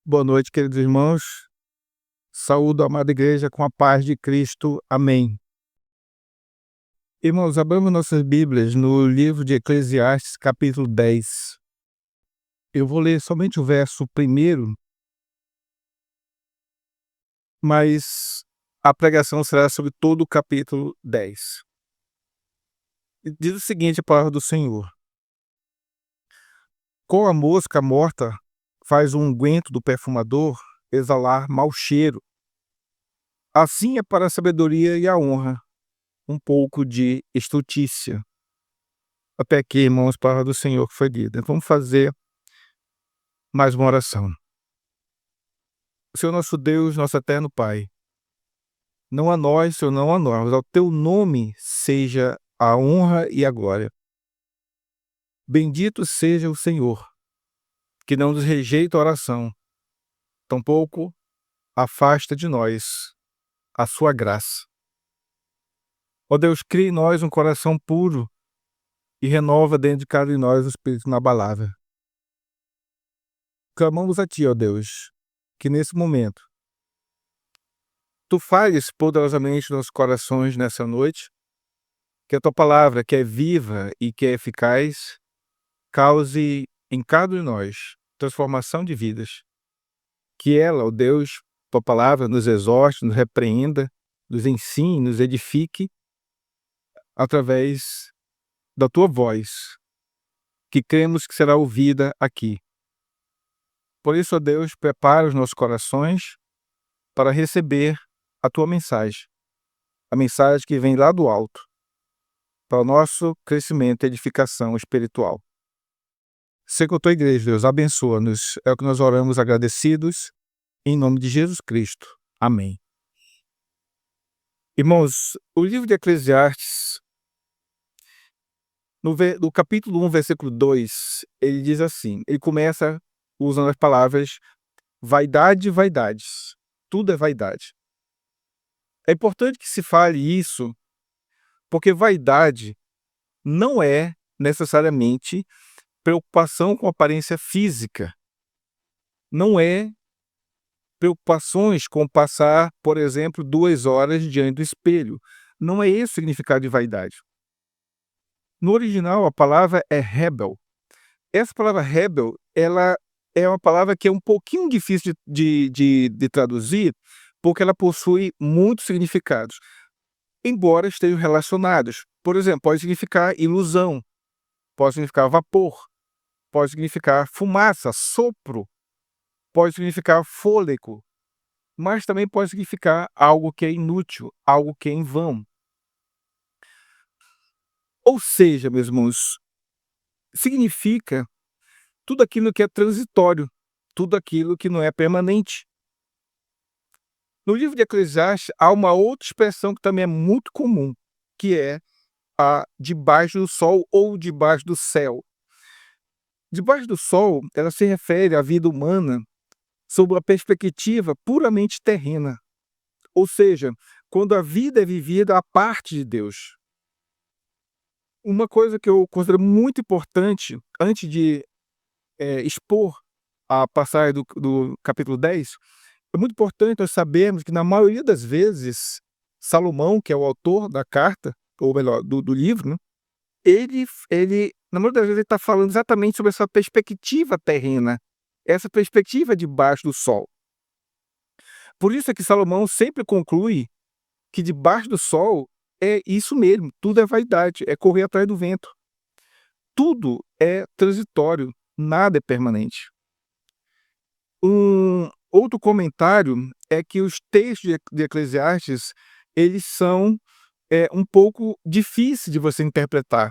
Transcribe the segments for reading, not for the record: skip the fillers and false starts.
Boa noite, queridos irmãos. Saúdo a amada igreja com a paz de Cristo. Amém. Irmãos, abramos nossas Bíblias no livro de Eclesiastes, capítulo 10. Eu vou ler somente o verso primeiro, mas a pregação será sobre todo o capítulo 10. E diz o seguinte a palavra do Senhor: Com a mosca morta faz o unguento do perfumador exalar mau cheiro. Assim é para a sabedoria e a honra um pouco de estultícia. Até aqui, irmãos, palavra do Senhor que foi lida. Vamos fazer mais uma oração. Senhor nosso Deus, nosso eterno Pai, não a nós, Senhor, não a nós, mas ao teu nome seja a honra e a glória. Bendito seja o Senhor, que não nos rejeita a oração, tampouco afasta de nós a sua graça. Ó Deus, crie em nós um coração puro e renova dentro de cada de nós o espírito inabalável. Clamamos a Ti, ó Deus, que nesse momento Tu fales poderosamente nos nossos corações nessa noite, que a Tua palavra, que é viva e que é eficaz, cause em cada um de nós transformação de vidas. Que ela, ó Deus, Tua palavra nos exorte, nos repreenda, nos ensine, nos edifique através da Tua voz, que cremos que será ouvida aqui. Por isso, ó Deus, prepara os nossos corações para receber a Tua mensagem, a mensagem que vem lá do alto, para o nosso crescimento e edificação espiritual. Sei com a Tua igreja, Deus, abençoa-nos. É o que nós oramos agradecidos, em nome de Jesus Cristo. Amém. Irmãos, o livro de Eclesiastes, no capítulo 1, versículo 2, ele diz assim, ele começa usando as palavras vaidade e vaidades. Tudo é vaidade. É importante que se fale isso, porque vaidade não é necessariamente preocupação com aparência física. Não é preocupações com passar, por exemplo, 2 horas diante do espelho. Não é esse o significado de vaidade. No original, a palavra é rebel. Essa palavra rebel, ela é uma palavra que é um pouquinho difícil de traduzir, porque ela possui muitos significados, embora estejam relacionados. Por exemplo, pode significar ilusão, pode significar vapor, pode significar fumaça, sopro, pode significar fôlego, mas também pode significar algo que é inútil, algo que é em vão. Ou seja, meus irmãos, significa tudo aquilo que é transitório, tudo aquilo que não é permanente. No livro de Eclesiastes, há uma outra expressão que também é muito comum, que é a debaixo do sol ou debaixo do céu. Debaixo do sol, ela se refere à vida humana sob uma perspectiva puramente terrena, ou seja, quando a vida é vivida à parte de Deus. Uma coisa que eu considero muito importante, antes de expor a passagem do capítulo 10, é muito importante nós sabermos que, na maioria das vezes, Salomão, que é o autor da carta, ou melhor, do livro, né, na maioria das vezes, ele está falando exatamente sobre essa perspectiva terrena, essa perspectiva debaixo do sol. Por isso é que Salomão sempre conclui que debaixo do sol é isso mesmo, tudo é vaidade, é correr atrás do vento. Tudo é transitório, nada é permanente. Um outro comentário é que os textos de Eclesiastes, eles são um pouco difíceis de você interpretar,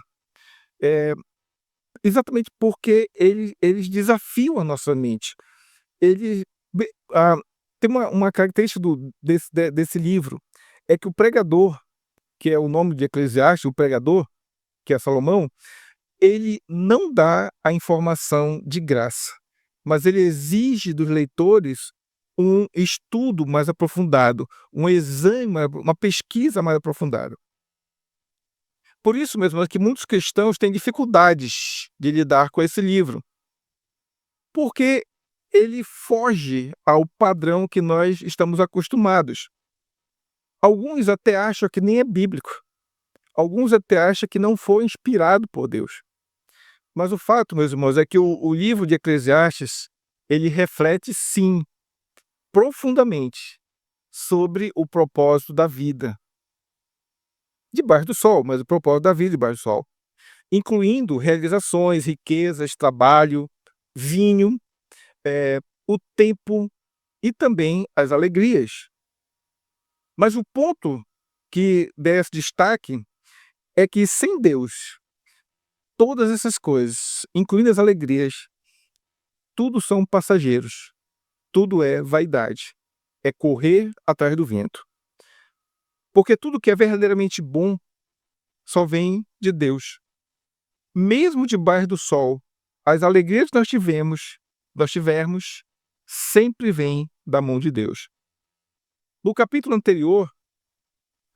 exatamente porque eles desafiam a nossa mente. Ele tem uma característica desse livro, é que o pregador, que é o nome de Eclesiastes, o pregador, que é Salomão, ele não dá a informação de graça, mas ele exige dos leitores um estudo mais aprofundado, um exame, uma pesquisa mais aprofundada. Por isso mesmo é que muitos cristãos têm dificuldades de lidar com esse livro, porque ele foge ao padrão que nós estamos acostumados. Alguns até acham que nem é bíblico. Alguns até acham que não foi inspirado por Deus. Mas o fato, meus irmãos, é que o livro de Eclesiastes, ele reflete, sim, profundamente sobre o propósito da vida debaixo do sol, mas o propósito da vida debaixo do sol, incluindo realizações, riquezas, trabalho, vinho, o tempo e também as alegrias. Mas o ponto que desse destaque é que sem Deus, todas essas coisas, incluindo as alegrias, tudo são passageiros, tudo é vaidade, é correr atrás do vento. Porque tudo que é verdadeiramente bom só vem de Deus. Mesmo debaixo do sol, as alegrias que nós tivermos, sempre vêm da mão de Deus. No capítulo anterior,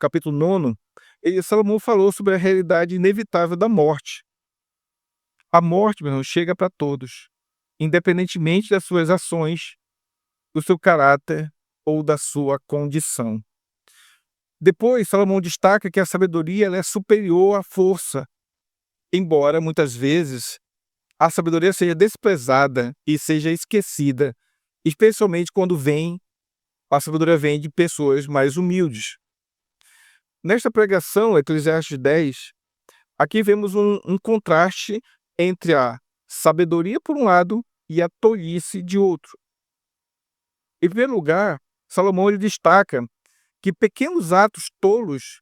capítulo 9, Salomão falou sobre a realidade inevitável da morte. A morte, meu irmão, chega para todos, independentemente das suas ações, do seu caráter ou da sua condição. Depois, Salomão destaca que a sabedoria ela é superior à força, embora muitas vezes a sabedoria seja desprezada e seja esquecida, especialmente quando a sabedoria vem de pessoas mais humildes. Nesta pregação, Eclesiastes 10, aqui vemos um contraste entre a sabedoria por um lado e a tolice de outro. Em primeiro lugar, Salomão ele destaca que pequenos atos tolos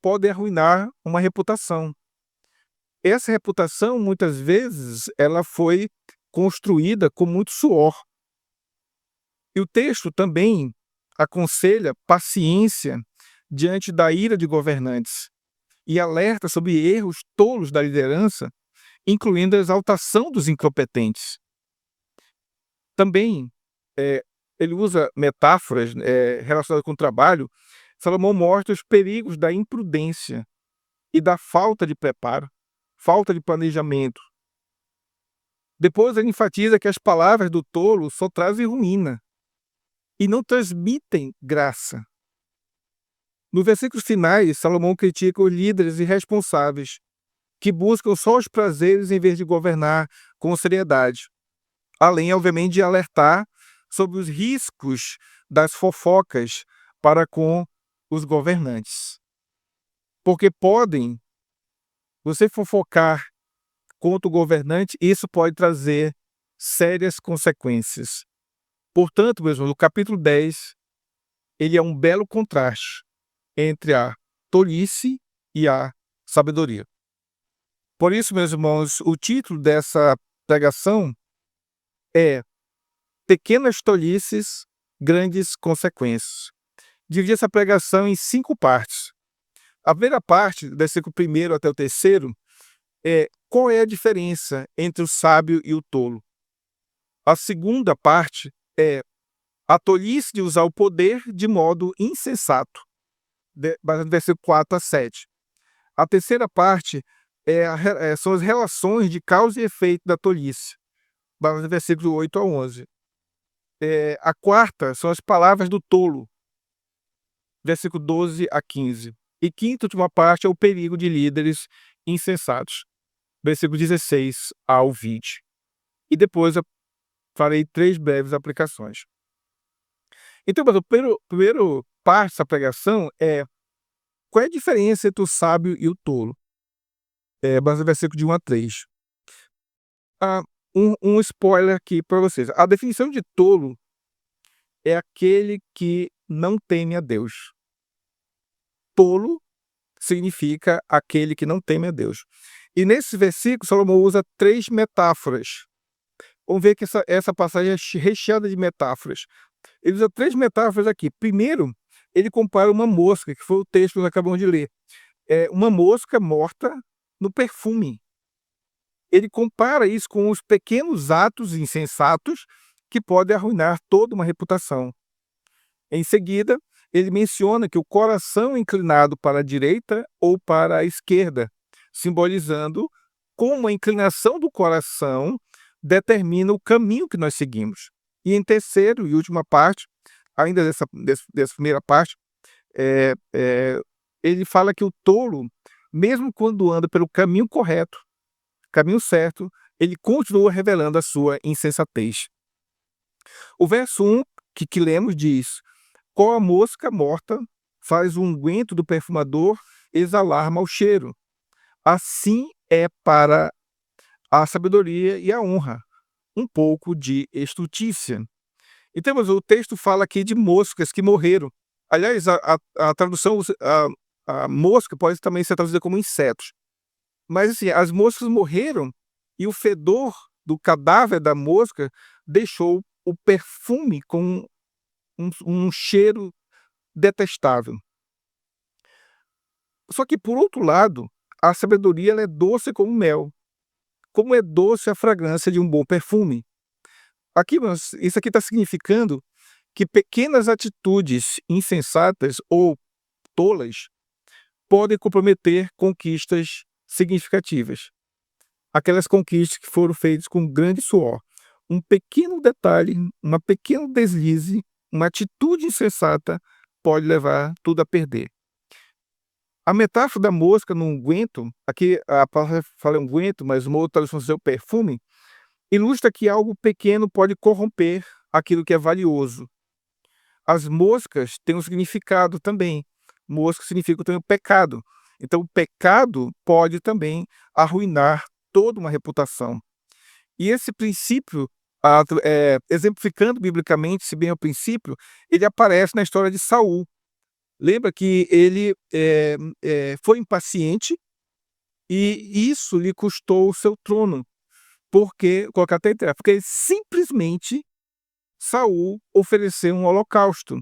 podem arruinar uma reputação. Essa reputação, muitas vezes, ela foi construída com muito suor. E o texto também aconselha paciência diante da ira de governantes e alerta sobre erros tolos da liderança, incluindo a exaltação dos incompetentes. Também, ele usa metáforas relacionadas com o trabalho. Salomão mostra os perigos da imprudência e da falta de preparo, falta de planejamento. Depois ele enfatiza que as palavras do tolo só trazem ruína e não transmitem graça. No versículos finais, Salomão critica os líderes irresponsáveis, que buscam só os prazeres em vez de governar com seriedade. Além, obviamente, de alertar sobre os riscos das fofocas para com os governantes. Porque você fofocar contra o governante, isso pode trazer sérias consequências. Portanto, mesmo, no capítulo 10, ele é um belo contraste entre a tolice e a sabedoria. Por isso, meus irmãos, o título dessa pregação é Pequenas Tolices, Grandes Consequências. Dividi essa pregação em 5 partes. A primeira parte, do versículo 1 até o 3, é qual é a diferença entre o sábio e o tolo. A segunda parte é a tolice de usar o poder de modo insensato, baseado no versículo 4 a 7. A terceira parte são as relações de causa e efeito da tolice, baseado no versículo 8 a 11. A quarta são as palavras do tolo, versículo 12 a 15. E quinta e última parte é o perigo de líderes insensatos, versículo 16 ao 20. E depois eu farei 3 breves aplicações. Então, mas o primeiro parte dessa pregação é qual é a diferença entre o sábio e o tolo? Baseado no versículo de 1 a 3. Um spoiler aqui para vocês. A definição de tolo é aquele que não teme a Deus. Tolo significa aquele que não teme a Deus. E nesse versículo, Salomão usa 3 metáforas. Vamos ver que essa passagem é recheada de metáforas. Ele usa 3 metáforas aqui. Primeiro, ele compara uma mosca, que foi o texto que nós acabamos de ler. Uma mosca morta no perfume. Ele compara isso com os pequenos atos insensatos que podem arruinar toda uma reputação. Em seguida, ele menciona que o coração é inclinado para a direita ou para a esquerda, simbolizando como a inclinação do coração determina o caminho que nós seguimos. E em terceiro e última parte, ainda dessa primeira parte, eh eh, ele fala que o tolo, mesmo quando anda pelo caminho correto, caminho certo, ele continua revelando a sua insensatez. O verso 1 que lemos diz: "Qual a mosca morta faz o unguento do perfumador exalar mau cheiro, assim é para a sabedoria e a honra, um pouco de estultícia." Então, mas o texto fala aqui de moscas que morreram. Aliás, a tradução, a mosca pode também ser traduzida como insetos. Mas assim, as moscas morreram e o fedor do cadáver da mosca deixou o perfume com um cheiro detestável. Só que, por outro lado, a sabedoria ela é doce como mel, como é doce a fragrância de um bom perfume. Aqui, isso aqui está significando que pequenas atitudes insensatas ou tolas podem comprometer conquistas significativas. Aquelas conquistas que foram feitas com grande suor. Um pequeno detalhe, uma pequeno deslize, uma atitude insensata pode levar tudo a perder. A metáfora da mosca no unguento, aqui a palavra fala unguento, mas uma outra tradução diz perfume, ilustra que algo pequeno pode corromper aquilo que é valioso. As moscas têm um significado também. Mosca significa também o pecado. Então, o pecado pode também arruinar toda uma reputação. E esse princípio, exemplificando biblicamente, se bem é o princípio, ele aparece na história de Saul. Lembra que ele foi impaciente e isso lhe custou o seu trono. Porque, colocar até porque simplesmente Saul ofereceu um holocausto.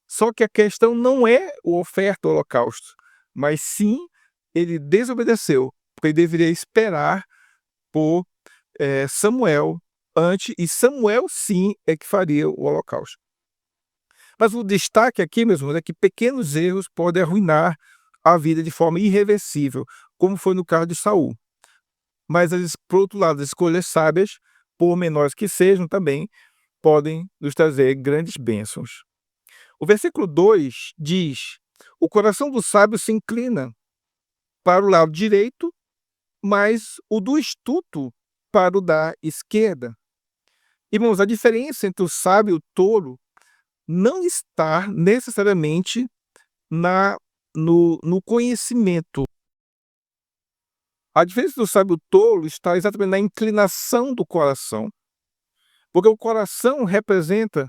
Só que a questão não é o oferta ao holocausto, mas sim ele desobedeceu, porque ele deveria esperar por Samuel antes, e Samuel sim é que faria o holocausto. Mas o destaque aqui, meus irmãos, é que pequenos erros podem arruinar a vida de forma irreversível, como foi no caso de Saul. Mas, por outro lado, as escolhas sábias, por menores que sejam também, podem nos trazer grandes bênçãos. O versículo 2 diz: "O coração do sábio se inclina para o lado direito, mas o do estulto para o da esquerda." Irmãos, a diferença entre o sábio e o tolo não está necessariamente no conhecimento. A diferença do sábio e do tolo está exatamente na inclinação do coração, porque o coração representa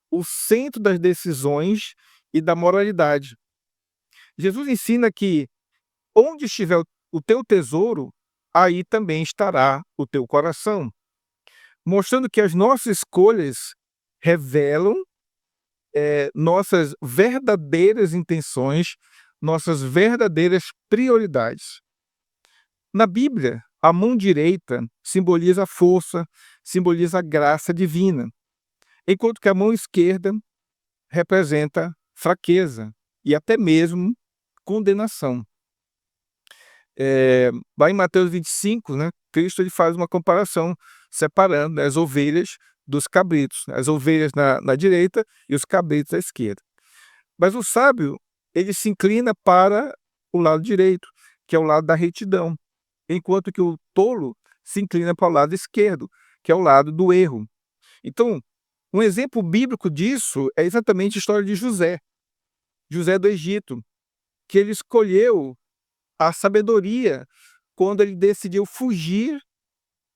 o centro das decisões e da moralidade. Jesus ensina que onde estiver o teu tesouro, aí também estará o teu coração, mostrando que as nossas escolhas revelam nossas verdadeiras intenções, nossas verdadeiras prioridades. Na Bíblia, a mão direita simboliza a força, simboliza a graça divina, enquanto que a mão esquerda representa fraqueza e até mesmo condenação. Lá em Mateus 25, né, Cristo ele faz uma comparação, separando, né, as ovelhas dos cabritos, as ovelhas na direita e os cabritos à esquerda. Mas o sábio, ele se inclina para o lado direito, que é o lado da retidão, enquanto que o tolo se inclina para o lado esquerdo, que é o lado do erro. Então, um exemplo bíblico disso é exatamente a história de José, José do Egito, que ele escolheu a sabedoria quando ele decidiu fugir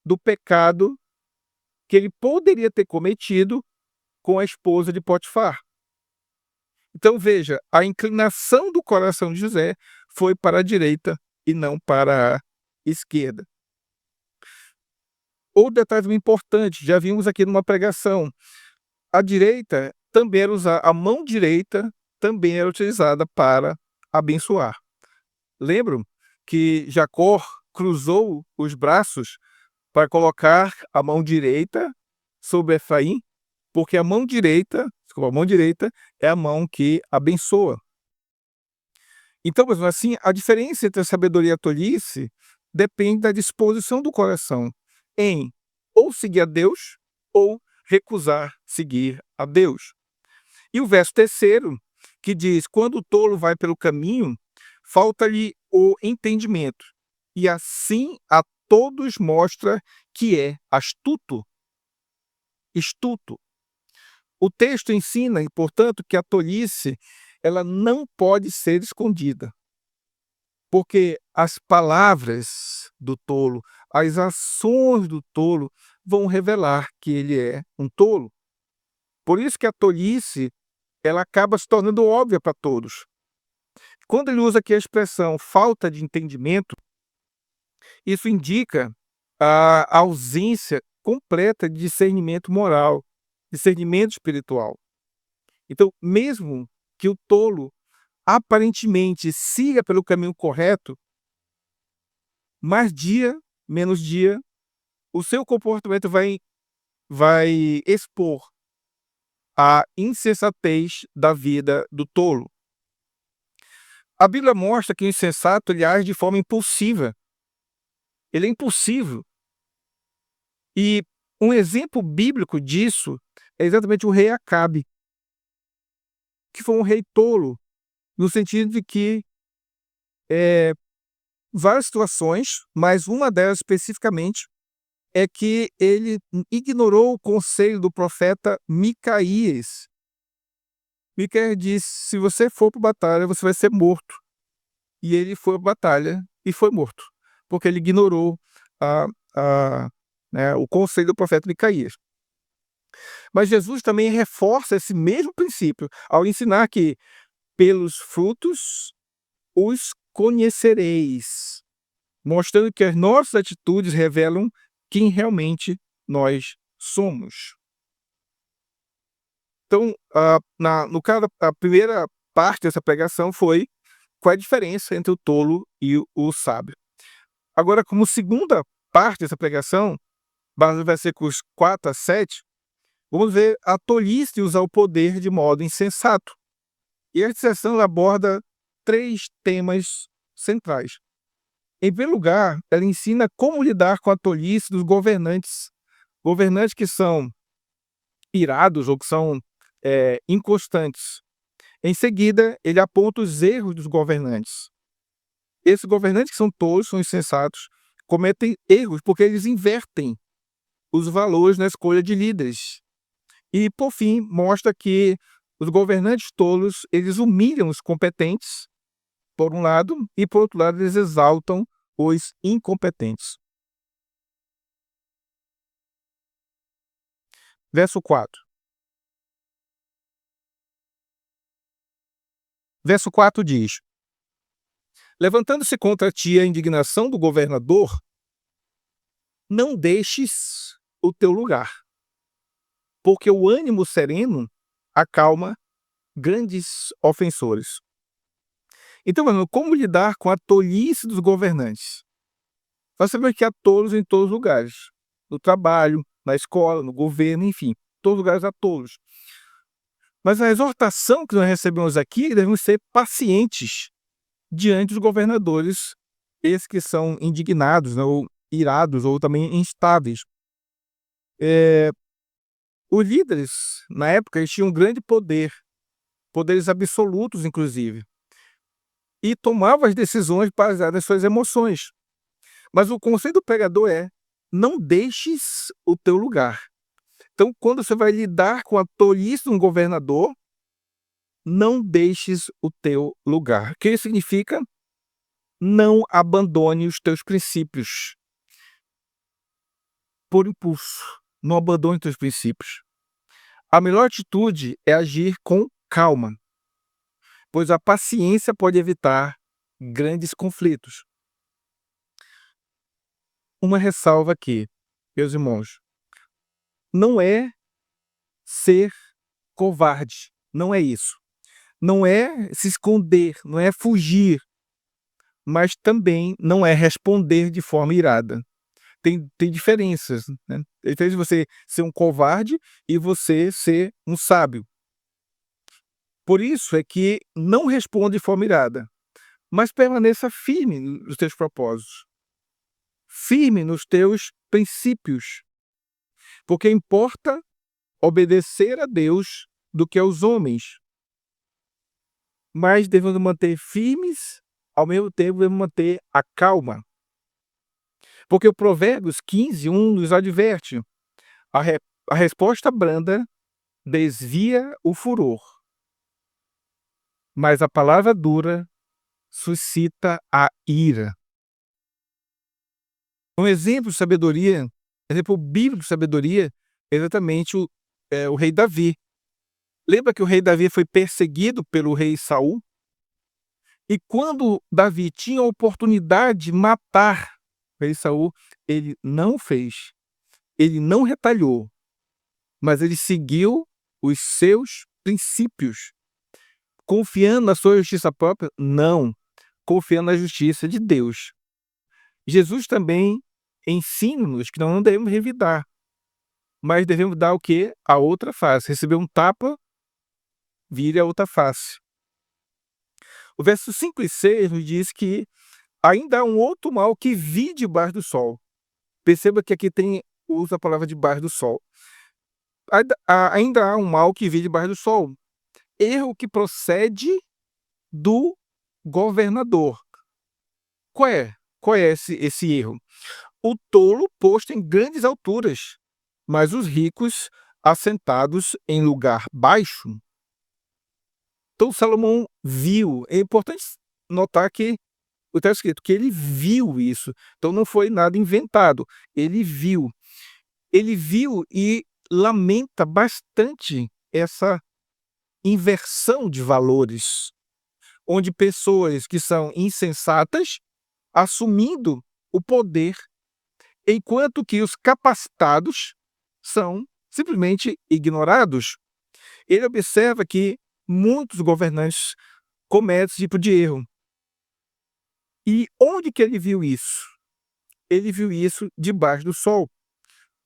do pecado que ele poderia ter cometido com a esposa de Potifar. Então veja, a inclinação do coração de José foi para a direita e não para a esquerda. Outro detalhe importante, já vimos aqui numa pregação, a direita também era usada, a mão direita também era utilizada para abençoar. Lembram que Jacó cruzou os braços para colocar a mão direita sobre Efraim, porque a mão direita é a mão que abençoa. Então, mesmo assim, a diferença entre a sabedoria e a tolice depende da disposição do coração em ou seguir a Deus ou recusar seguir a Deus. E o verso 3º, que diz: quando o tolo vai pelo caminho, falta-lhe o entendimento, e assim a todos mostra que é astuto. Estuto. O texto ensina, e portanto, que a tolice ela não pode ser escondida, porque as palavras do tolo, as ações do tolo vão revelar que ele é um tolo. Por isso que a tolice ela acaba se tornando óbvia para todos. Quando ele usa aqui a expressão falta de entendimento, isso indica a ausência completa de discernimento moral, discernimento espiritual. Então, mesmo que o tolo aparentemente siga pelo caminho correto, mais dia, menos dia, o seu comportamento vai expor a insensatez da vida do tolo. A Bíblia mostra que o insensato ele age de forma impulsiva. Ele é impulsivo. E um exemplo bíblico disso é exatamente o rei Acabe, que foi um rei tolo, no sentido de que várias situações, mas uma delas especificamente é que ele ignorou o conselho do profeta Micaías. Micaías disse: se você for para a batalha, você vai ser morto. E ele foi para a batalha e foi morto, porque ele ignorou a, o conselho do profeta Micaías. Mas Jesus também reforça esse mesmo princípio ao ensinar que pelos frutos os conhecereis, mostrando que as nossas atitudes revelam quem realmente nós somos. Então, no caso, a primeira parte dessa pregação foi qual é a diferença entre o tolo e o sábio. Agora, como segunda parte dessa pregação, nos versículos 4 a 7, vamos ver a tolice de usar o poder de modo insensato. E esta sessão aborda 3 temas centrais. Em primeiro lugar, ela ensina como lidar com a tolice dos governantes que são irados ou que são inconstantes. Em seguida, ele aponta os erros dos governantes. Esses governantes que são tolos, são insensatos, cometem erros porque eles invertem os valores na escolha de líderes. E, por fim, mostra que os governantes tolos, eles humilham os competentes, por um lado, e, por outro lado, eles exaltam os incompetentes. Verso 4. Verso 4 diz: levantando-se contra ti a indignação do governador, não deixes o teu lugar, porque o ânimo sereno acalma grandes ofensores. Então, como lidar com a tolice dos governantes? Nós sabemos que há tolos em todos os lugares, no trabalho, na escola, no governo, enfim, em todos os lugares há tolos. Mas a exortação que nós recebemos aqui, devemos ser pacientes diante dos governadores, esses que são indignados, né, ou irados, ou também instáveis. Os líderes, na época, eles tinham um grande poder, poderes absolutos, inclusive, e tomavam as decisões baseadas nas suas emoções. Mas o conselho do pregador é: não deixes o teu lugar. Então, quando você vai lidar com a tolice de um governador, não deixes o teu lugar. O que isso significa? Não abandone os teus princípios por impulso. Não abandone os teus princípios. A melhor atitude é agir com calma, pois a paciência pode evitar grandes conflitos. Uma ressalva aqui, meus irmãos: não é ser covarde, não é isso. Não é se esconder, não é fugir, mas também não é responder de forma irada. Tem diferenças, né? Tem diferença de você ser um covarde e você ser um sábio. Por isso é que não responda de forma irada, mas permaneça firme nos teus propósitos, firme nos teus princípios, porque importa obedecer a Deus do que aos homens, mas devemos manter firmes, ao mesmo tempo devemos manter a calma. Porque o Provérbios 15:1 nos adverte: a, re- a resposta branda desvia o furor, mas a palavra dura suscita a ira. Um exemplo bíblico de sabedoria, é exatamente o rei Davi. Lembra que o rei Davi foi perseguido pelo rei Saul? E quando Davi tinha a oportunidade de matar o rei Saul, ele não fez, ele não retalhou, mas ele seguiu os seus princípios. Confiando na sua justiça própria? Não, confiando na justiça de Deus. Jesus também ensina-nos que nós não devemos revidar, mas devemos dar o quê? A outra face. Receber um tapa, vire a outra face. O verso 5 e 6 nos diz que ainda há um outro mal que vi debaixo do sol. Perceba que aqui usa a palavra debaixo do sol. Ainda há um mal que vi debaixo do sol. Erro que procede do governador. Qual é? Qual é esse erro? O tolo posto em grandes alturas, mas os ricos assentados em lugar baixo. Então Salomão viu. É importante notar que está escrito que ele viu isso. Então não foi nada inventado. Ele viu. Ele viu e lamenta bastante essa inversão de valores, onde pessoas que são insensatas assumindo o poder, enquanto que os capacitados são simplesmente ignorados. Ele observa que muitos governantes cometem esse tipo de erro. E onde que ele viu isso? Ele viu isso debaixo do sol.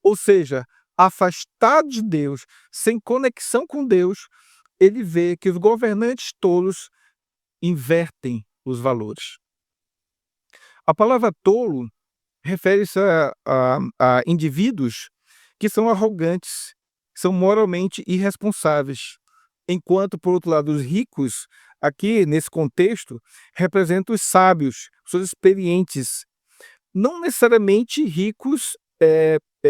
Ou seja, afastado de Deus, sem conexão com Deus, ele vê que os governantes tolos invertem os valores. A palavra tolo refere-se a indivíduos que são arrogantes, são moralmente irresponsáveis, enquanto, por outro lado, os ricos, aqui nesse contexto, representam os sábios, pessoas experientes, não necessariamente ricos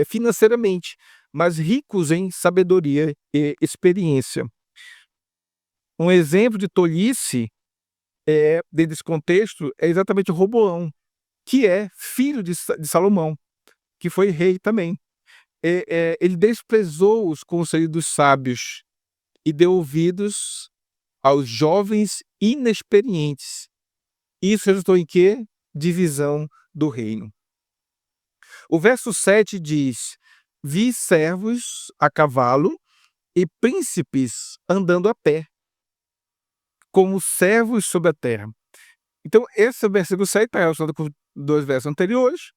financeiramente, mas ricos em sabedoria e experiência. Um exemplo de tolice dentro desse contexto é exatamente o Roboão, que é filho de Salomão, que foi rei também. Ele desprezou os conselhos dos sábios e deu ouvidos aos jovens inexperientes. Isso resultou em quê? Divisão do reino. O verso 7 diz: vi servos a cavalo e príncipes andando a pé, como servos sobre a terra. Então, esse versículo 7 está relacionado com 2 versos anteriores,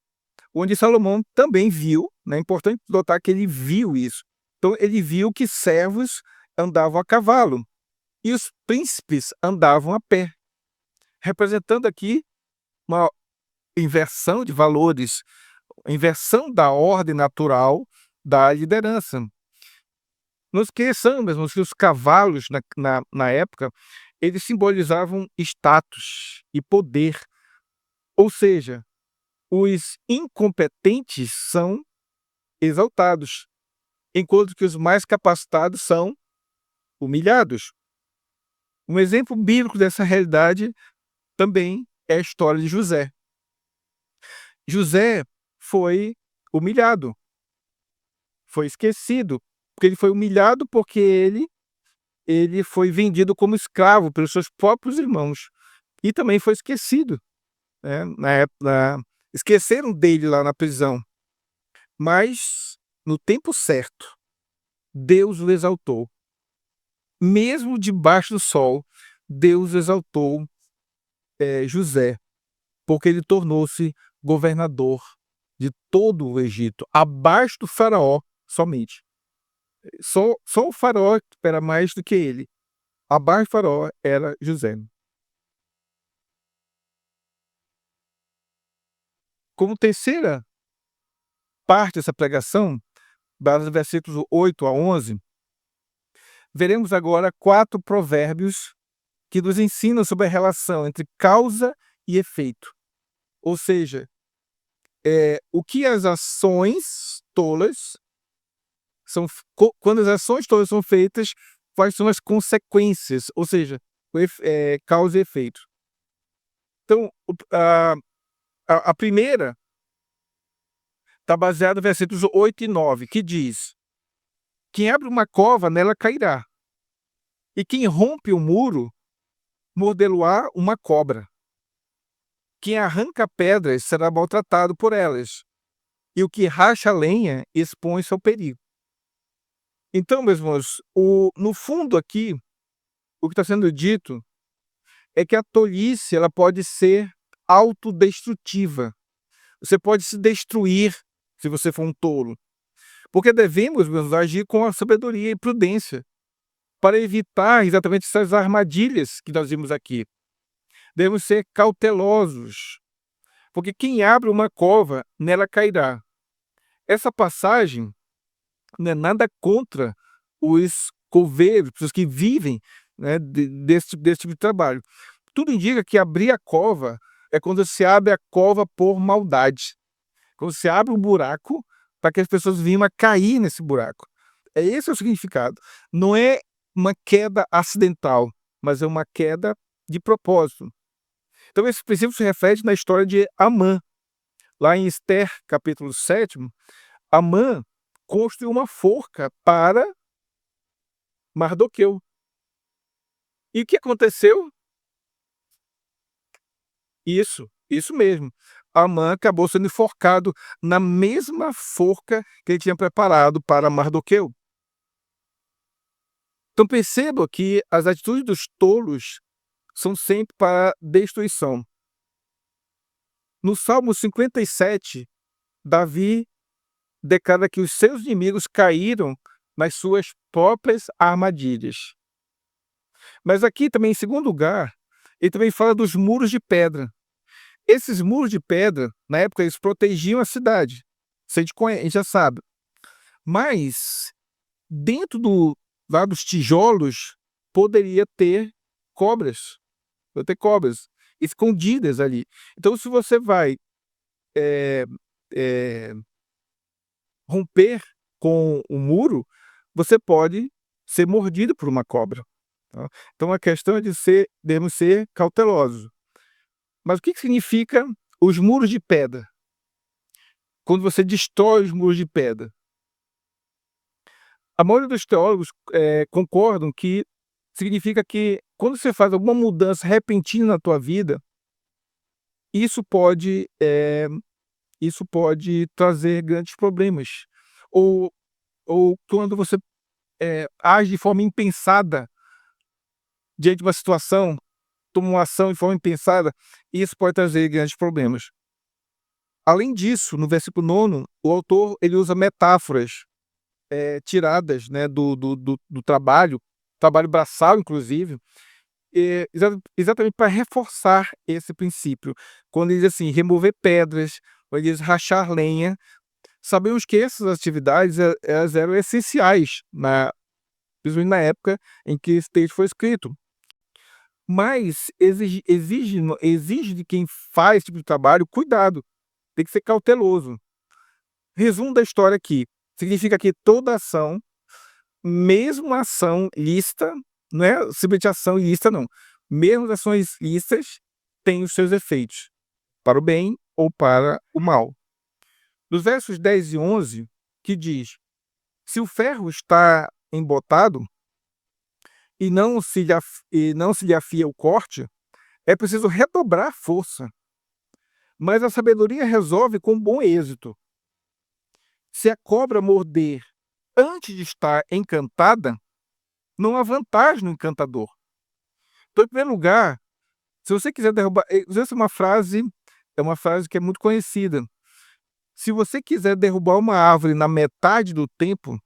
onde Salomão também viu, né? É importante notar que ele viu isso. Então, ele viu que servos andavam a cavalo e os príncipes andavam a pé, representando aqui uma inversão de valores, inversão da ordem natural da liderança. Não esqueçamos que os cavalos, na época, eles simbolizavam status e poder. Ou seja, os incompetentes são exaltados, enquanto que os mais capacitados são humilhados. Um exemplo bíblico dessa realidade também é a história de José. José foi humilhado, foi esquecido, porque ele foi humilhado porque ele foi vendido como escravo pelos seus próprios irmãos e também foi esquecido, né? Esqueceram dele lá na prisão, mas no tempo certo, Deus o exaltou. Mesmo debaixo do sol, Deus exaltou José, porque ele tornou-se governador de todo o Egito, abaixo do faraó somente. Só o faraó era mais do que ele. Abaixo do faraó era José. Como terceira parte dessa pregação, base versículos 8 a 11, veremos agora 4 provérbios que nos ensinam sobre a relação entre causa e efeito. Ou seja, o que as ações tolas são, quando as ações tolas são feitas, quais são as consequências, ou seja, causa e efeito. Então, a primeira está baseada no versículos 8 e 9, que diz: quem abre uma cova, nela cairá, e quem rompe o muro, mordê-lo-á uma cobra. Quem arranca pedras será maltratado por elas, e o que racha lenha expõe-se ao perigo. Então, meus irmãos, no fundo aqui, o que está sendo dito é que a tolice ela pode ser autodestrutiva. Você pode se destruir se você for um tolo. Porque devemos, meus irmãos, agir com a sabedoria e prudência para evitar exatamente essas armadilhas que nós vimos aqui. Devemos ser cautelosos, porque quem abre uma cova, nela cairá. Essa passagem não é nada contra os coveiros, pessoas que vivem, né, desse tipo de trabalho. Tudo indica que abrir a cova é quando se abre a cova por maldade. Quando se abre um buraco para que as pessoas venham a cair nesse buraco. Esse é o significado. Não é uma queda acidental, mas é uma queda de propósito. Então esse princípio se reflete na história de Amã. Lá em Ester, capítulo 7, Amã construiu uma forca para Mardoqueu. E o que aconteceu? Isso mesmo. Amã acabou sendo enforcado na mesma forca que ele tinha preparado para Mardoqueu. Então perceba que as atitudes dos tolos são sempre para destruição. No Salmo 57, Davi declara que os seus inimigos caíram nas suas próprias armadilhas. Mas aqui também, em segundo lugar, ele também fala dos muros de pedra. Esses muros de pedra, na época, eles protegiam a cidade. Isso a gente já sabe. Mas, dentro lá dos tijolos, poderia ter cobras. Escondidas ali. Então, se você vai romper com o muro, você pode ser mordido por uma cobra. Tá? Então, a questão é devemos ser cautelosos. Mas o que significa os muros de pedra? Quando você destrói os muros de pedra. A maioria dos teólogos concordam que significa que quando você faz alguma mudança repentina na tua vida, isso pode trazer grandes problemas. Ou quando você age de forma impensada diante de uma situação, toma uma ação de forma impensada, isso pode trazer grandes problemas. Além disso, no versículo 9, o autor ele usa metáforas tiradas, né, do trabalho braçal, inclusive, exatamente para reforçar esse princípio. Quando ele diz assim, remover pedras, quando ele diz rachar lenha, sabemos que essas atividades elas eram essenciais, principalmente na época em que esse texto foi escrito. Mas exige de quem faz esse tipo de trabalho cuidado, tem que ser cauteloso. Resumo da história aqui, significa que toda ação, mesmo ação lícita, não é simplesmente ação ilícita, não. Mesmo ações lícitas têm os seus efeitos, para o bem ou para o mal. Nos versos 10 e 11, que diz: se o ferro está embotado e não se lhe afia o corte, é preciso redobrar a força. Mas a sabedoria resolve com bom êxito. Se a cobra morder antes de estar encantada, não há vantagem no encantador. Então, em primeiro lugar, se você quiser derrubar... Essa é uma frase que é muito conhecida. Se você quiser derrubar uma árvore na metade do tempo,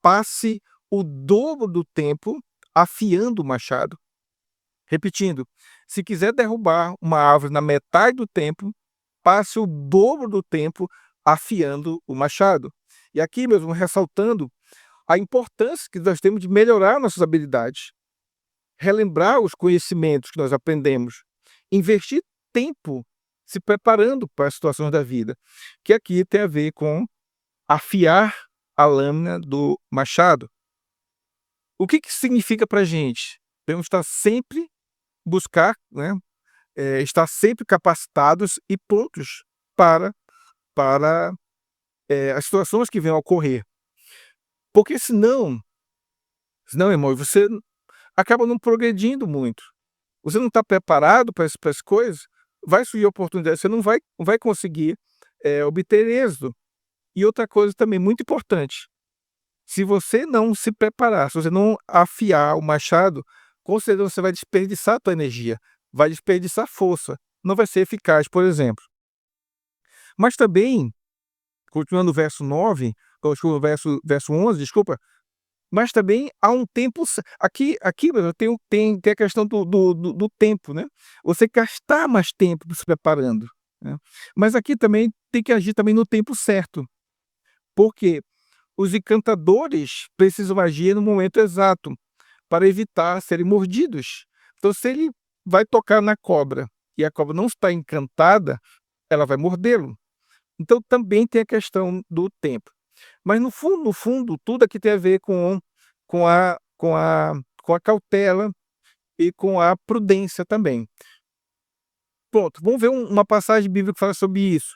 passe o dobro do tempo afiando o machado. Repetindo, se quiser derrubar uma árvore na metade do tempo, passe o dobro do tempo afiando o machado. E aqui mesmo ressaltando a importância que nós temos de melhorar nossas habilidades, relembrar os conhecimentos que nós aprendemos, investir tempo se preparando para as situações da vida, que aqui tem a ver com afiar a lâmina do machado. O que que significa para a gente? Devemos estar sempre buscar, né, estar sempre capacitados e prontos para para, as situações que venham a ocorrer. Porque senão, irmão, você acaba não progredindo muito. Você não está preparado para as coisas, vai surgir oportunidade, você não vai conseguir, obter êxito. E outra coisa também muito importante, se você não se preparar, se você não afiar o machado, com certeza você vai desperdiçar a tua energia, vai desperdiçar força, não vai ser eficaz, por exemplo. Mas também, continuando o verso 9, ou desculpa, o verso 11, desculpa, mas também há um tempo aqui meu, tem a questão do tempo, né, você gastar mais tempo se preparando, né. Mas aqui também tem que agir também no tempo certo, porque os encantadores precisam agir no momento exato, para evitar serem mordidos. Então se ele vai tocar na cobra, e a cobra não está encantada, ela vai mordê-lo. Então também tem a questão do tempo. Mas no fundo, tudo aqui tem a ver com a cautela e com a prudência também. Pronto, vamos ver uma passagem bíblica que fala sobre isso.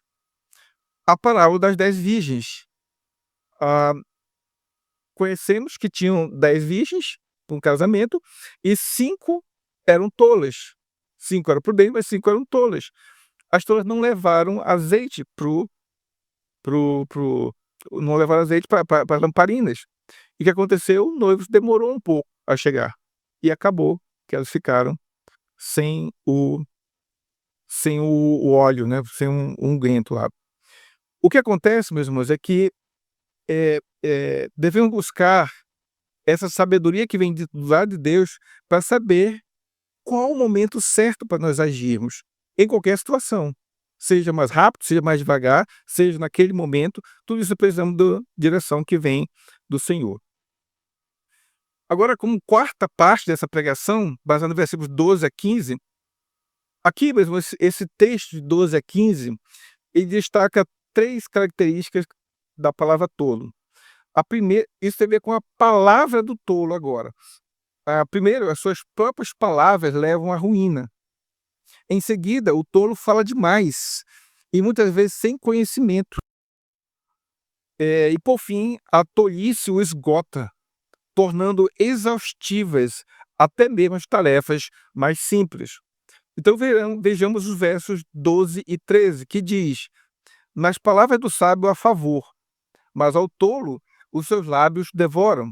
A parábola das 10 virgens. Ah, conhecemos que tinham 10 virgens para um casamento e 5 eram tolas. 5 eram prudentes, mas 5 eram tolas. As tolas não levaram azeite não levaram azeite para as lamparinas. E o que aconteceu? O noivo demorou um pouco a chegar. E acabou que elas ficaram sem o óleo, né, sem um unguento lá. O que acontece, meus irmãos, é que, devemos buscar essa sabedoria que vem do lado de Deus para saber qual o momento certo para nós agirmos em qualquer situação. Seja mais rápido, seja mais devagar, seja naquele momento, tudo isso precisamos da direção que vem do Senhor. Agora, como quarta parte dessa pregação, baseada no versículos 12 a 15, aqui mesmo esse texto de 12 a 15, ele destaca 3 características da palavra tolo. A primeira, isso tem a ver com a palavra do tolo agora. Primeiro, as suas próprias palavras levam à ruína. Em seguida, o tolo fala demais e muitas vezes sem conhecimento. E por fim, a tolice o esgota, tornando exaustivas até mesmo as tarefas mais simples. Então vejamos os versos 12 e 13, que diz: nas palavras do sábio há favor, mas ao tolo os seus lábios devoram.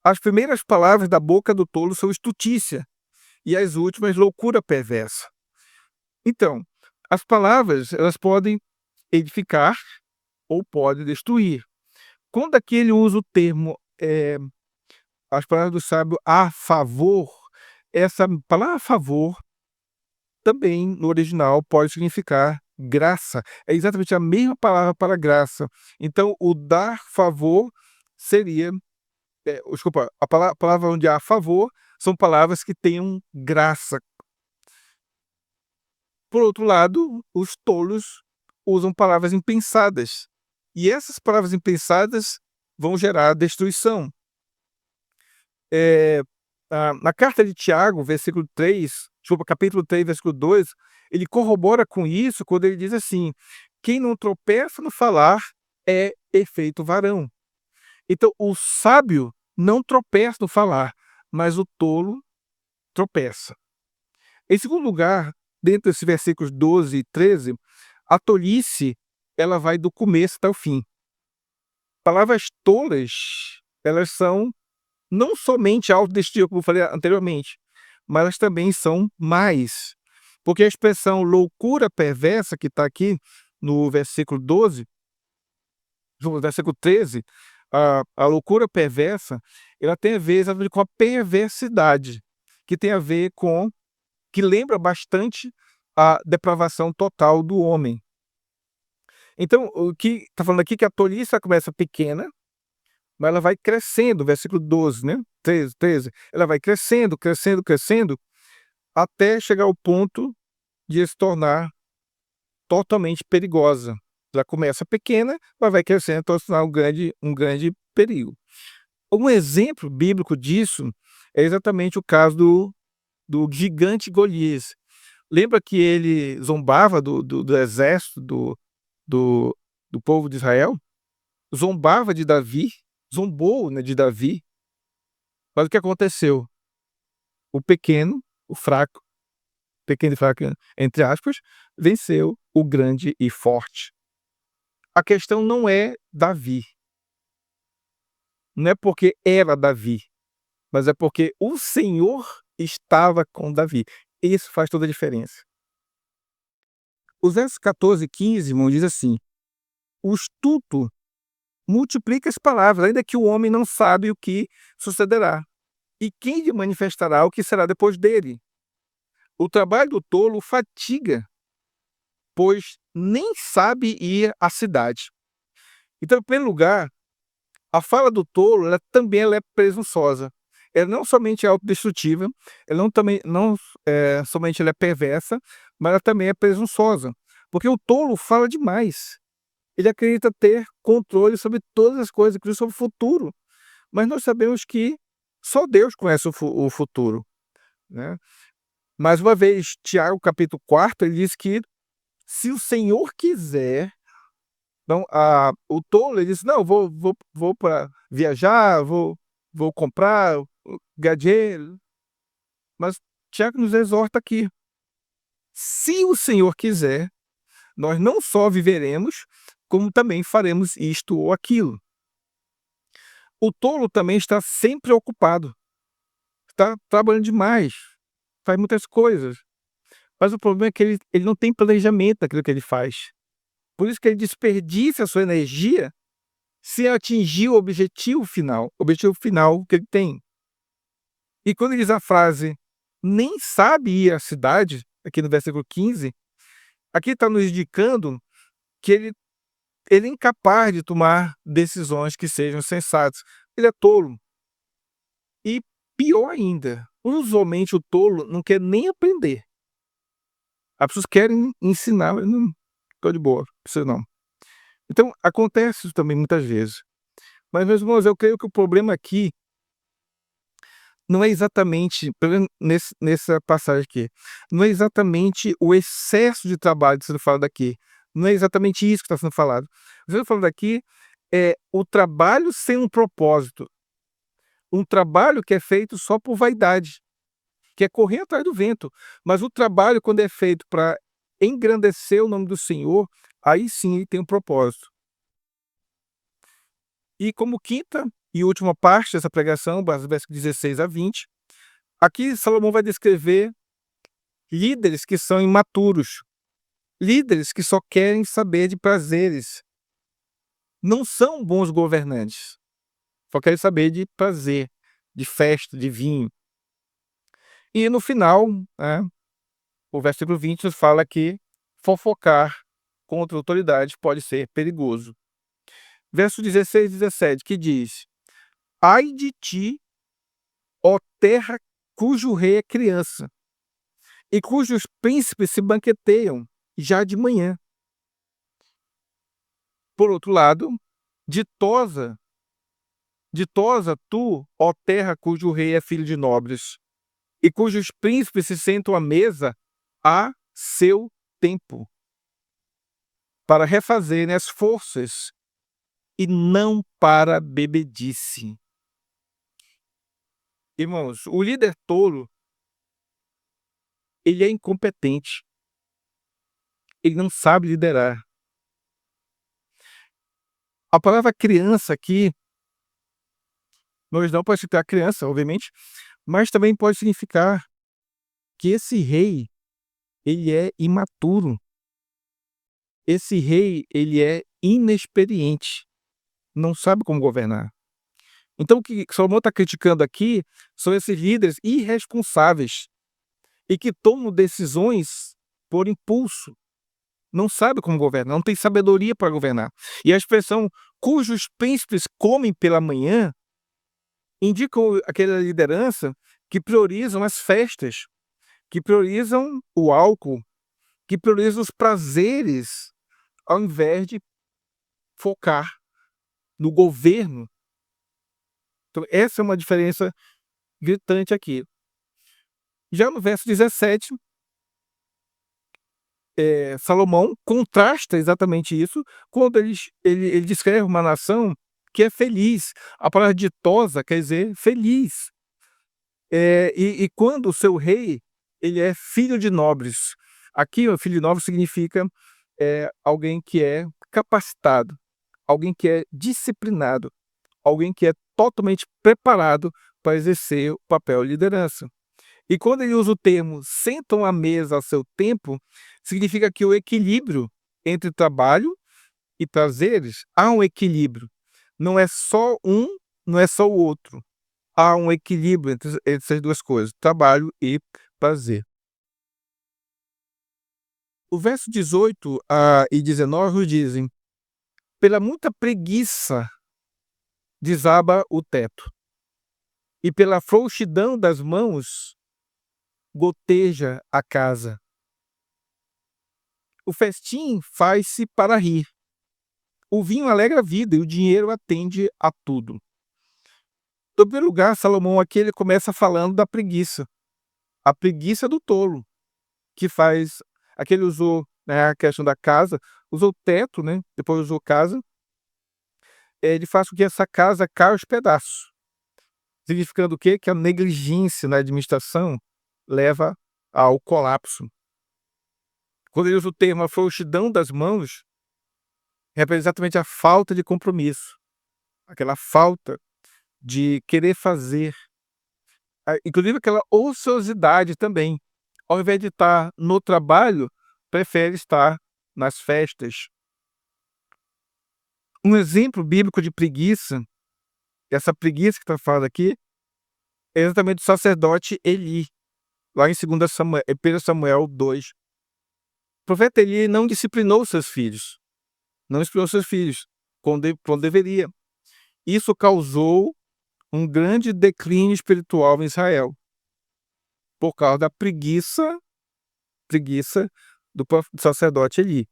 As primeiras palavras da boca do tolo são estutícia, e as últimas loucura perversa. Então, as palavras, elas podem edificar ou podem destruir. Quando aqui ele usa o termo, as palavras do sábio a favor, essa palavra a favor também no original pode significar graça. É exatamente a mesma palavra para graça. Então, o dar favor seria, desculpa, a palavra onde há favor são palavras que tenham graça. Por outro lado, os tolos usam palavras impensadas. E essas palavras impensadas vão gerar destruição. Na carta de Tiago, capítulo 3, versículo 2, ele corrobora com isso quando ele diz assim: quem não tropeça no falar é efeito varão. Então, o sábio não tropeça no falar, mas o tolo tropeça. Em segundo lugar, dentro desses versículos 12 e 13, a tolice, ela vai do começo até o fim. Palavras tolas, elas são não somente autodestrutivas, como eu falei anteriormente, mas elas também são mais. Porque a expressão loucura perversa, que está aqui no versículo 12, no versículo 13, a loucura perversa, ela tem a ver exatamente com a perversidade, que tem a ver com, que lembra bastante a depravação total do homem. Então, o que está falando aqui é que a tolice ela começa pequena, mas ela vai crescendo, versículo 12, né, 13, ela vai crescendo, crescendo, crescendo, até chegar ao ponto de se tornar totalmente perigosa. Ela começa pequena, mas vai crescendo até se tornar um grande perigo. Um exemplo bíblico disso é exatamente o caso do gigante Golias. Lembra que ele zombava do exército do do povo de Israel? Zombava de Davi, zombou, né, de Davi, mas o que aconteceu? O pequeno, o fraco, pequeno e fraco, entre aspas, venceu o grande e forte. A questão não é Davi, não é porque era Davi, mas é porque o Senhor estava com Davi. Isso faz toda a diferença. Os versos 14 e 15, irmão, diz assim: o astuto multiplica as palavras, ainda que o homem não sabe o que sucederá. E quem lhe manifestará o que será depois dele? O trabalho do tolo fatiga, pois nem sabe ir à cidade. Então, em primeiro lugar, a fala do tolo ela é presunçosa. Ela não somente é autodestrutiva, ela não somente ela é perversa, mas ela também é presunçosa. Porque o tolo fala demais. Ele acredita ter controle sobre todas as coisas, inclusive sobre o futuro. Mas nós sabemos que só Deus conhece o futuro, né? Mais uma vez, Tiago, capítulo 4, ele diz que se o Senhor quiser, então, o tolo, ele diz, não, vou para viajar, vou comprar, ganhar dinheiro. Mas Tiago nos exorta aqui, se o Senhor quiser, nós não só viveremos, como também faremos isto ou aquilo. O tolo também está sempre ocupado, está trabalhando demais, faz muitas coisas. Mas o problema é que ele não tem planejamento daquilo que ele faz. Por isso que ele desperdiça a sua energia sem atingir o objetivo final que ele tem. E quando ele diz a frase, nem sabe ir à cidade, aqui no versículo 15, aqui está nos indicando que ele é incapaz de tomar decisões que sejam sensatas. Ele é tolo. E pior ainda, usualmente o tolo não quer nem aprender. As pessoas querem ensinar, mas não estou de boa, precisa não. Então, acontece isso também muitas vezes. Mas, meus irmãos, eu creio que o problema aqui não é exatamente, pelo menos nessa passagem aqui, não é exatamente o excesso de trabalho que está sendo falado aqui. Não é exatamente isso que está sendo falado. O que está falando aqui é o trabalho sem um propósito. Um trabalho que é feito só por vaidade, que é correr atrás do vento. Mas o trabalho, quando é feito para engrandecer o nome do Senhor, aí sim ele tem um propósito. E como quinta e última parte dessa pregação, versos 16 a 20, aqui Salomão vai descrever líderes que são imaturos, líderes que só querem saber de prazeres. Não são bons governantes, só querem saber de prazer, de festa, de vinho. E no final, né, o versículo 20 nos fala que fofocar contra a autoridade pode ser perigoso. Verso 16 e 17, que diz: ai de ti, ó terra cujo rei é criança, e cujos príncipes se banqueteiam já de manhã. Por outro lado, ditosa tu, ó terra cujo rei é filho de nobres, e cujos príncipes se sentam à mesa a seu tempo, para refazerem as forças, e não para bebedice. Irmãos, o líder tolo, ele é incompetente, ele não sabe liderar. A palavra criança aqui, nós não pode citar criança, obviamente, mas também pode significar que esse rei, ele é imaturo. Esse rei, ele é inexperiente, não sabe como governar. Então o que Salomão está criticando aqui são esses líderes irresponsáveis e que tomam decisões por impulso. não sabe como governar, não tem sabedoria para governar. E a expressão "cujos príncipes comem pela manhã" indica aquela liderança que priorizam as festas, que priorizam o álcool, que priorizam os prazeres, ao invés de focar no governo. Então essa é uma diferença gritante aqui. Já no verso 17, Salomão contrasta exatamente isso, quando ele descreve uma nação que é feliz. A palavra ditosa quer dizer feliz. E quando o seu rei, ele é filho de nobres. Aqui, o filho de nobres significa, alguém que é capacitado, alguém que é disciplinado, alguém que é totalmente preparado para exercer o papel de liderança. E quando ele usa o termo "sentam à mesa a seu tempo", significa que o equilíbrio entre trabalho e prazeres, há um equilíbrio. Não é só um, não é só o outro. Há um equilíbrio entre essas duas coisas, trabalho e prazer. O verso 18 e 19 nos dizem: "Pela muita preguiça desaba o teto, e pela frouxidão das mãos goteja a casa. O festim faz-se para rir, o vinho alegra a vida e o dinheiro atende a tudo." Em primeiro lugar, Salomão aqui ele começa falando da preguiça, a preguiça do tolo, que faz. Aqui ele usou, né, a questão da casa, usou teto, né, depois usou casa. Ele faz com que essa casa caia aos pedaços, significando o quê? Que a negligência na administração leva ao colapso. Quando ele usa o termo "a frouxidão das mãos", representa exatamente a falta de compromisso, aquela falta de querer fazer, inclusive aquela ociosidade também. Ao invés de estar no trabalho, prefere estar nas festas. Um exemplo bíblico de preguiça, essa preguiça que está falando aqui, é exatamente o sacerdote Eli, lá em 2 Samuel, 1 Samuel 2. O profeta Eli não disciplinou seus filhos, não disciplinou seus filhos quando deveria. Isso causou um grande declínio espiritual em Israel, por causa da preguiça do sacerdote Eli.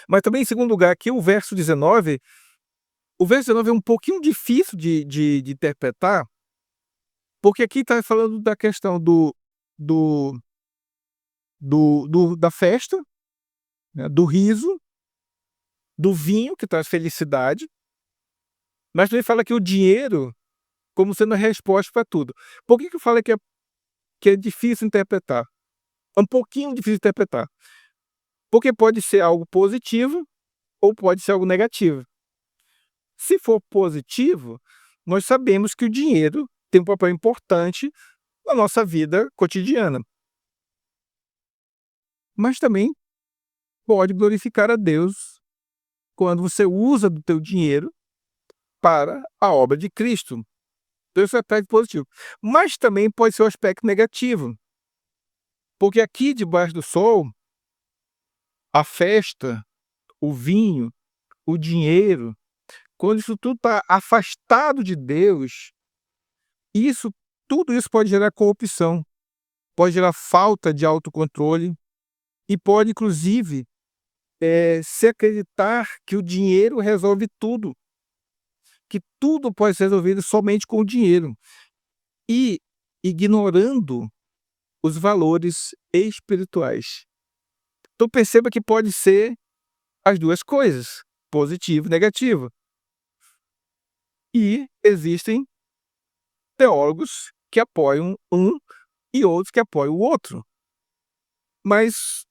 Mas também, em segundo lugar, aqui o verso 19 é um pouquinho difícil de interpretar, porque aqui está falando da questão do da festa, né, do riso, do vinho que traz felicidade, mas também fala que o dinheiro como sendo a resposta para tudo. Por que eu falei que é difícil interpretar? É um pouquinho difícil de interpretar, porque pode ser algo positivo ou pode ser algo negativo. Se for positivo, nós sabemos que o dinheiro tem um papel importante na nossa vida cotidiana. Mas também pode glorificar a Deus quando você usa do teu dinheiro para a obra de Cristo. Então esse é o aspecto positivo. Mas também pode ser o aspecto negativo, porque aqui debaixo do sol, a festa, o vinho, o dinheiro, quando isso tudo está afastado de Deus, isso tudo isso pode gerar corrupção, pode gerar falta de autocontrole e pode inclusive, se acreditar que o dinheiro resolve tudo, que tudo pode ser resolvido somente com o dinheiro, e ignorando os valores espirituais. Então perceba que pode ser as duas coisas, positivo e negativo. E existem teólogos que apoiam um e outros que apoiam o outro. Mas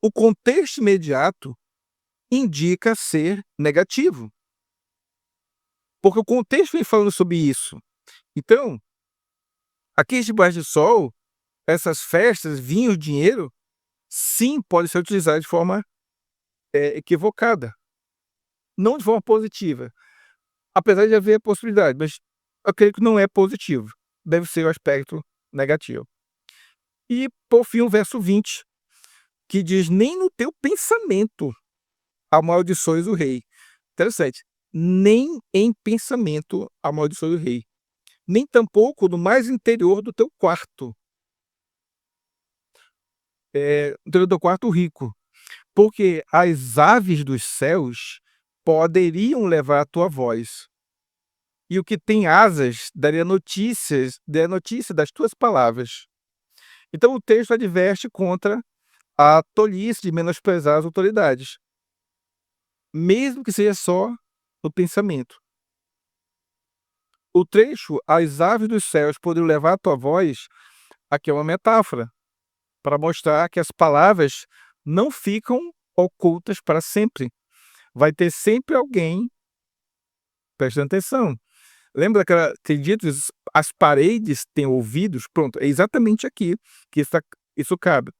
o contexto imediato indica ser negativo, porque o contexto vem falando sobre isso. Então, aqui debaixo do sol, essas festas, vinho, dinheiro, sim, pode ser utilizado de forma equivocada, não de forma positiva, apesar de haver a possibilidade, mas eu creio que não é positivo, deve ser o aspecto negativo. E, por fim, o verso 20 que diz: nem no teu pensamento amaldiçoes o rei. Interessante. Nem em pensamento amaldiçoe o rei, nem tampouco no mais interior do teu quarto. No interior do teu quarto rico, porque as aves dos céus poderiam levar a tua voz, e o que tem asas daria notícia das tuas palavras. Então o texto adverte contra a tolice de menosprezar as autoridades, mesmo que seja só no pensamento. O trecho "as aves dos céus poderiam levar a tua voz", aqui é uma metáfora para mostrar que as palavras não ficam ocultas para sempre. Vai ter sempre alguém prestando atenção. Lembra daquela tem ditos: "As paredes têm ouvidos"? Pronto, é exatamente aqui que isso cabe,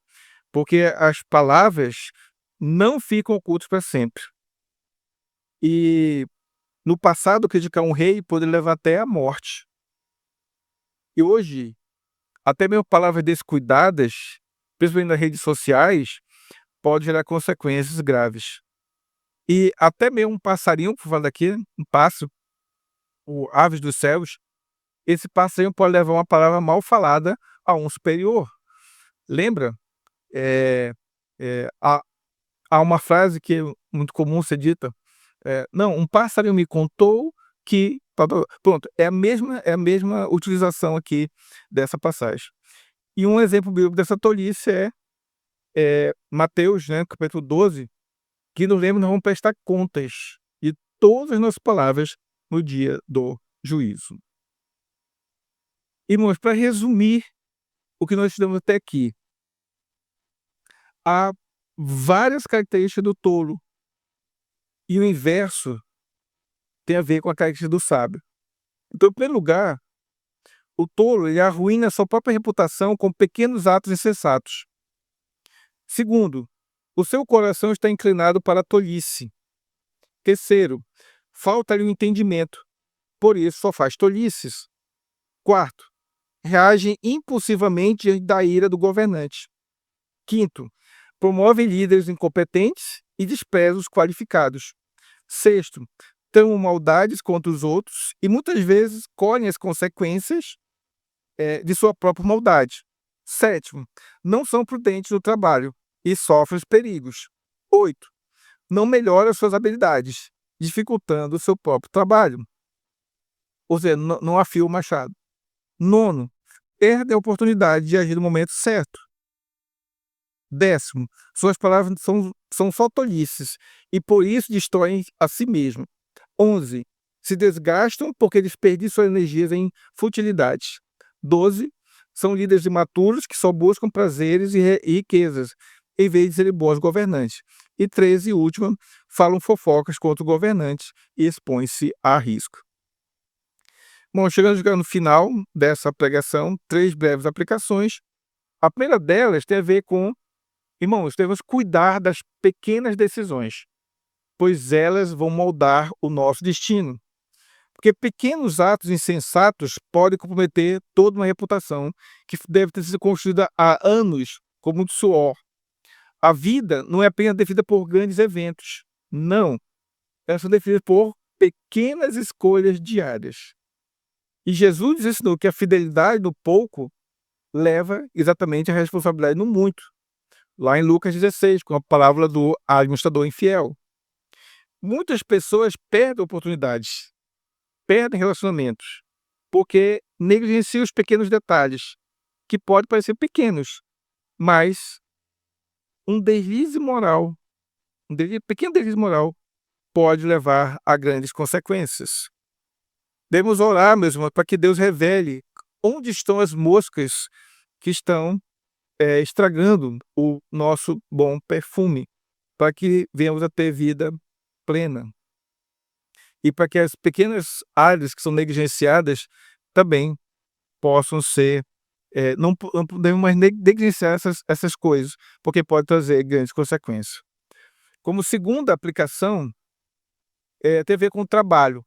porque as palavras não ficam ocultas para sempre. E no passado, criticar um rei poderia levar até à morte. E hoje, até mesmo palavras descuidadas, principalmente nas redes sociais, pode gerar consequências graves. E até mesmo um passarinho, por falar daqui, um pássaro, o aves dos céus, esse passarinho pode levar uma palavra mal falada a um superior. Lembra? Eh há uma frase que é muito comum ser dita, "Não, um passarinho me contou que" pronto, é a mesma utilização aqui dessa passagem. E um exemplo bíblico dessa tolice é Mateus, né, capítulo 12, que nos lembra que nós vamos prestar contas de todas as nossas palavras no dia do juízo. Irmãos, para resumir o que nós estudamos até aqui, há várias características do tolo, e o inverso tem a ver com a característica do sábio. Então, em primeiro lugar, o tolo ele arruína sua própria reputação com pequenos atos insensatos. Segundo, o seu coração está inclinado para a tolice. Terceiro, falta-lhe o entendimento, por isso só faz tolices. Quarto, reage impulsivamente diante da ira do governante. Quinto, promove líderes incompetentes e despreza os qualificados. Sexto, tramam maldades contra os outros e muitas vezes colhem as consequências de sua própria maldade. Sétimo, não são prudentes no trabalho e sofrem os perigos. Oito, não melhoram suas habilidades, dificultando o seu próprio trabalho. Ou seja, não afia o machado. Nono, perde a oportunidade de agir no momento certo. Décimo, suas palavras são só tolices e por isso destroem a si mesmo. 11, se desgastam porque desperdiçam suas energias em futilidades. 12, são líderes imaturos que só buscam prazeres e riquezas, em vez de serem bons governantes. E 13, última, falam fofocas contra o governante e expõem-se a risco. Bom, chegando no final dessa pregação, 3 breves aplicações. A primeira delas tem a ver com, irmãos, devemos cuidar das pequenas decisões, pois elas vão moldar o nosso destino. Porque pequenos atos insensatos podem comprometer toda uma reputação que deve ter sido construída há anos com muito suor. A vida não é apenas definida por grandes eventos. Não. Elas são definidas por pequenas escolhas diárias. E Jesus nos ensinou que a fidelidade no pouco leva exatamente a responsabilidade no muito. Lá em Lucas 16, com a palavra do administrador infiel. Muitas pessoas perdem oportunidades, perdem relacionamentos, porque negligenciam os pequenos detalhes, que podem parecer pequenos, mas um pequeno deslize moral pode levar a grandes consequências. Devemos orar, meus irmãos, para que Deus revele onde estão as moscas que estão estragando o nosso bom perfume, para que venhamos a ter vida plena. E para que as pequenas áreas que são negligenciadas também possam ser, não podemos mais negligenciar essas coisas, porque pode trazer grandes consequências. Como segunda aplicação, tem a ver com o trabalho.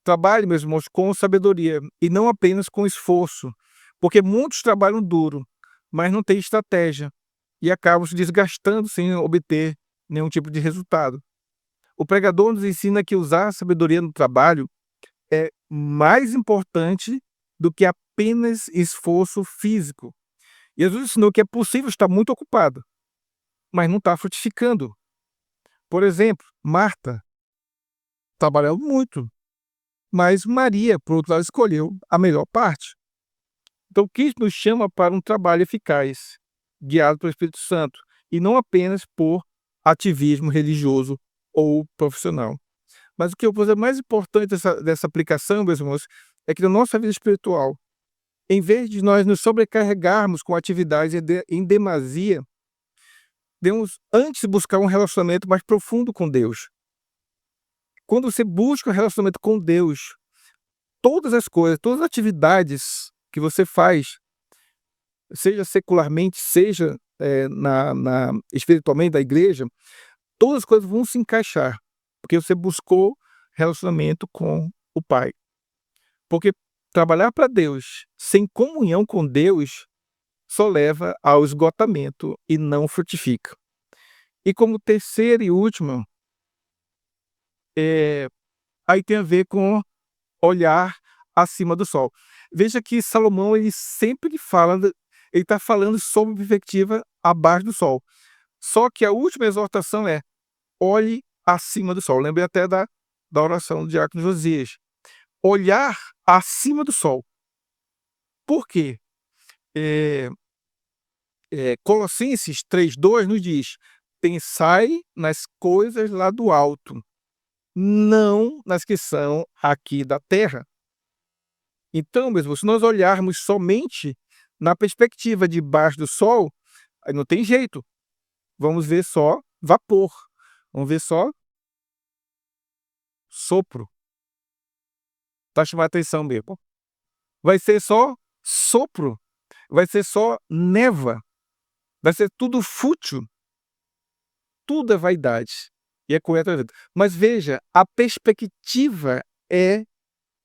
Trabalhe, meus irmãos, com sabedoria e não apenas com esforço, porque muitos trabalham duro, mas não têm estratégia. e acabam se desgastando sem obter nenhum tipo de resultado. O pregador nos ensina que usar a sabedoria no trabalho é mais importante do que apenas esforço físico. Jesus ensinou que é possível estar muito ocupado, mas não está frutificando. Por exemplo, Marta trabalhou muito, mas Maria, por outro lado, escolheu a melhor parte. Então, Cristo nos chama para um trabalho eficaz, guiado pelo Espírito Santo, e não apenas por ativismo religioso ou profissional. Mas o que eu vou dizer mais importante dessa aplicação, meus irmãos, é que na nossa vida espiritual, em vez de nós nos sobrecarregarmos com atividades em demasia, devemos antes buscar um relacionamento mais profundo com Deus. Quando você busca um relacionamento com Deus, todas as coisas, todas as atividades que você faz, seja secularmente, seja espiritualmente da igreja, todas as coisas vão se encaixar, porque você buscou relacionamento com o Pai. Porque trabalhar para Deus sem comunhão com Deus só leva ao esgotamento e não frutifica. E como terceiro e último, aí tem a ver com olhar acima do sol. Veja que Salomão, ele sempre fala, ele está falando sobre perspectiva abaixo do sol. Só que a última exortação é: olhe acima do sol. Lembrei até da oração do diácono Josias. Olhar acima do sol. Por quê? Colossenses 3:2 nos diz: pensai nas coisas lá do alto, não nas que são aqui da terra. Então, mesmo se nós olharmos somente na perspectiva de baixo do sol, aí não tem jeito. Vamos ver só vapor, vamos ver só sopro. Tá chamando a atenção mesmo. Vai ser só sopro, vai ser só névoa, vai ser tudo fútil, tudo é vaidade. E é correto. Mas veja, a perspectiva é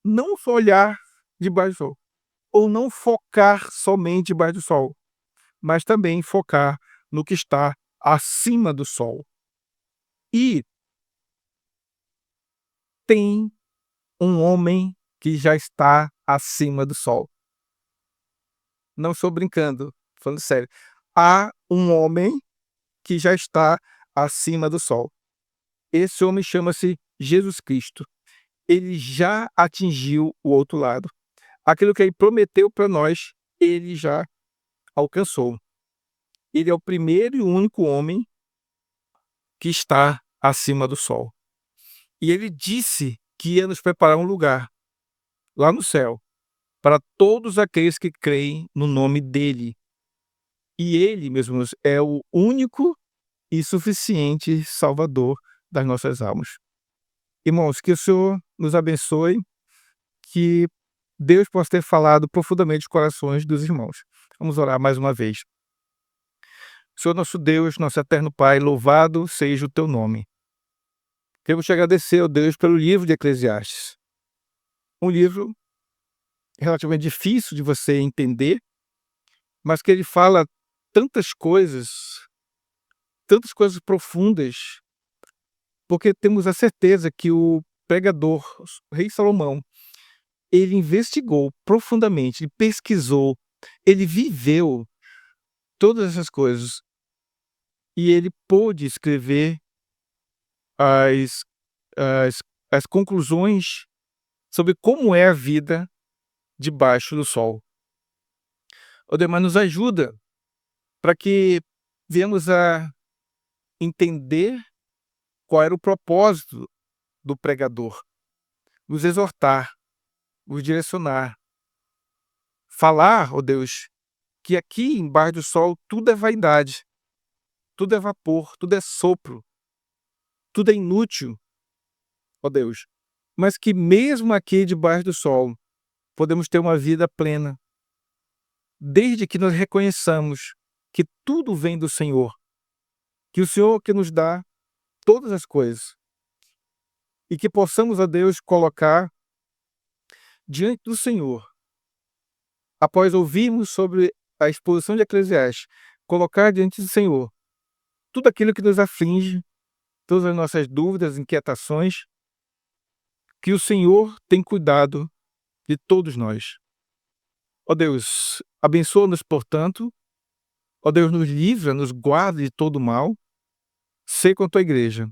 não só olhar debaixo do sol, ou não focar somente debaixo do sol, mas também focar no que está acima do sol. E tem um homem que já está acima do sol. Não estou brincando, falando sério. Há um homem que já está acima do sol. Esse homem chama-se Jesus Cristo. Ele já atingiu o outro lado. Aquilo que ele prometeu para nós, ele já alcançou. Ele é o primeiro e único homem que está acima do sol. E ele disse que ia nos preparar um lugar lá no céu para todos aqueles que creem no nome dele. E ele, meus irmãos, é o único e suficiente Salvador das nossas almas. Irmãos, que o Senhor nos abençoe, que Deus possa ter falado profundamente os corações dos irmãos. Vamos orar mais uma vez. Senhor nosso Deus, nosso eterno Pai, louvado seja o teu nome. Queremos te agradecer, ó Deus, pelo livro de Eclesiastes. Um livro relativamente difícil de você entender, mas que ele fala tantas coisas profundas, porque temos a certeza que o pregador, o rei Salomão, ele investigou profundamente, ele pesquisou, ele viveu todas essas coisas e ele pôde escrever as, as, as conclusões sobre como é a vida debaixo do sol. O demais nos ajuda para que venhamos a entender qual era o propósito do pregador, nos exortar, nos direcionar, falar, ó Deus, que aqui embaixo do sol tudo é vaidade, tudo é vapor, tudo é sopro, tudo é inútil, ó Deus, mas que mesmo aqui debaixo do sol podemos ter uma vida plena, desde que nós reconheçamos que tudo vem do Senhor, que o Senhor que nos dá todas as coisas, e que possamos, ó Deus, colocar diante do Senhor, após ouvirmos sobre a exposição de Eclesiastes, colocar diante do Senhor tudo aquilo que nos aflige, todas as nossas dúvidas, inquietações, que o Senhor tem cuidado de todos nós. Ó Deus, abençoa-nos, portanto. Ó Deus, nos livra, nos guarda de todo mal. Sê com a tua igreja.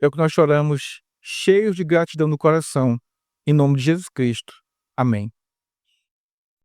É o que nós choramos, cheios de gratidão no coração. Em nome de Jesus Cristo. Amém.